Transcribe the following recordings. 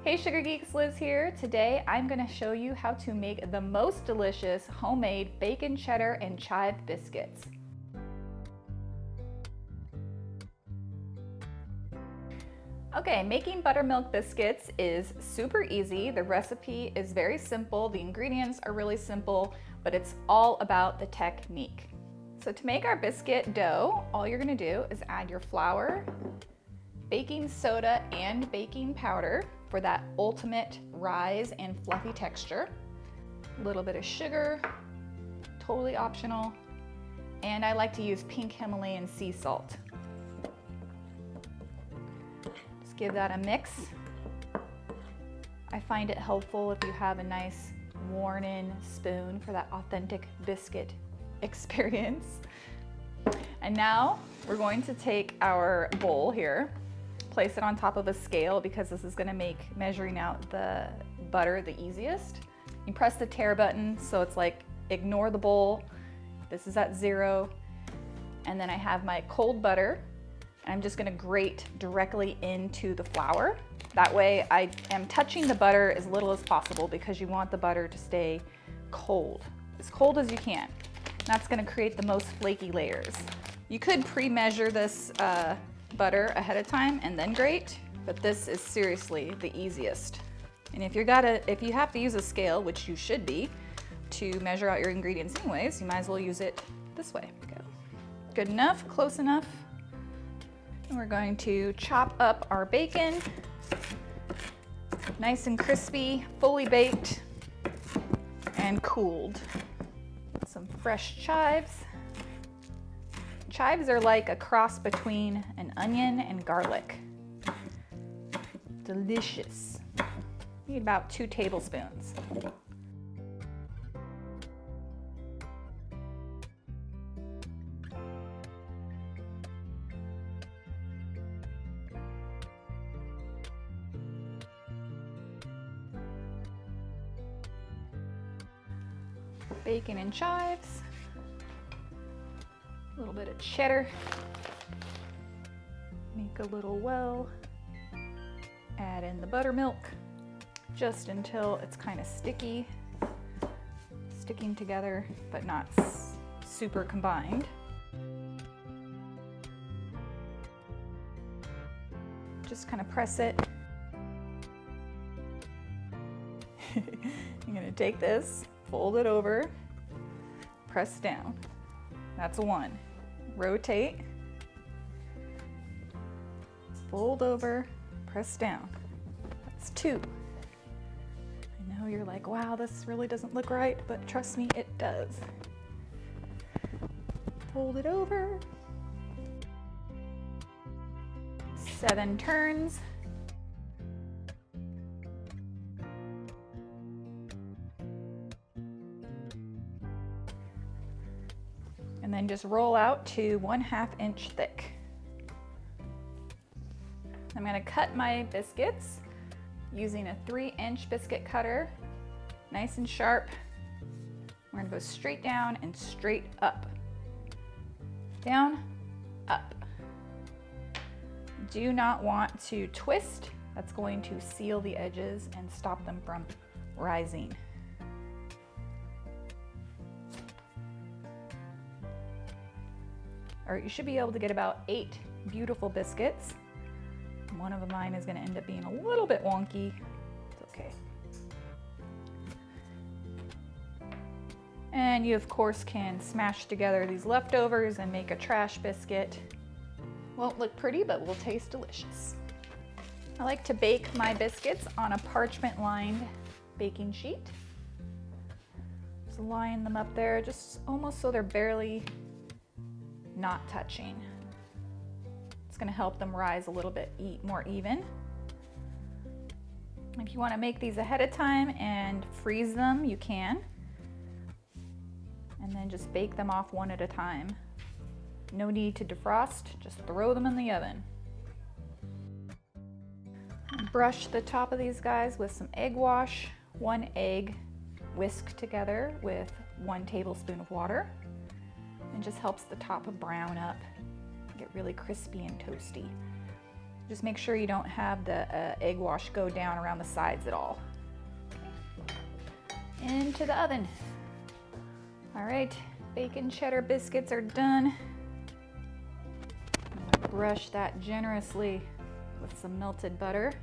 Hey Sugar Geeks, Liz here. Today I'm going to show you how to make the most delicious homemade bacon cheddar and chive biscuits. Okay, making buttermilk biscuits is super easy. The recipe is very simple. The ingredients are really simple, but it's all about the technique. So to make our biscuit dough, all you're going to do is add your flour, baking soda, and baking powder for that ultimate rise and fluffy texture. A little bit of sugar, totally optional. And I like to use pink Himalayan sea salt. Just give that a mix. I find it helpful if you have a nice worn-in spoon for that authentic biscuit experience. And now we're going to take our bowl here, place it on top of a scale because this is going to make measuring out the butter the easiest. You press the tare button, so it's like ignore the bowl. This is at 0. And then I have my cold butter, and I'm just going to grate directly into the flour. That way I am touching the butter as little as possible because you want the butter to stay cold as you can. That's going to create the most flaky layers. You could pre-measure this butter ahead of time and then grate, but this is seriously the easiest. And if you have to use a scale, which you should be, to measure out your ingredients anyways, you might as well use it this way. Go. Good enough, close enough. And we're going to chop up our bacon, nice and crispy, fully baked and cooled. Some fresh chives. Chives are like a cross between an onion and garlic. Delicious. Need about 2 tablespoons. Bacon and chives. A little bit of cheddar. Make a little well. Add in the buttermilk just until it's kind of sticky, sticking together but not super combined. Just kind of press it. I'm gonna take this, fold it over, press down. That's 1. Rotate, fold over, press down. That's 2. I know you're like, wow, this really doesn't look right, but trust me, it does. Fold it over. 7 turns. And then just roll out to 1/2 inch thick. I'm going to cut my biscuits using a 3-inch biscuit cutter, nice and sharp. We're going to go straight down and straight up. Down, up. Do not want to twist. That's going to seal the edges and stop them from rising. Or you should be able to get about 8 beautiful biscuits. One of mine is going to end up being a little bit wonky. It's okay. And you of course can smash together these leftovers and make a trash biscuit. Won't look pretty, but will taste delicious. I like to bake my biscuits on a parchment lined baking sheet. Just line them up there, just almost so they're barely not touching. It's going to help them rise a little bit more even. If you want to make these ahead of time and freeze them, you can. And then just bake them off one at a time. No need to defrost, just throw them in the oven. Brush the top of these guys with some egg wash. 1 egg whisked together with 1 tablespoon of water. It just helps the top brown up, get really crispy and toasty. Just make sure you don't have the egg wash go down around the sides at all. Into the oven. All right, bacon cheddar biscuits are done. I'm gonna brush that generously with some melted butter.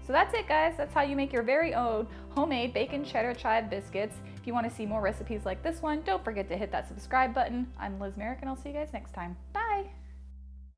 So that's it, guys. That's how you make your very own homemade bacon cheddar chive biscuits. If you want to see more recipes like this one, don't forget to hit that subscribe button. I'm Liz Merrick, and I'll see you guys next time. Bye.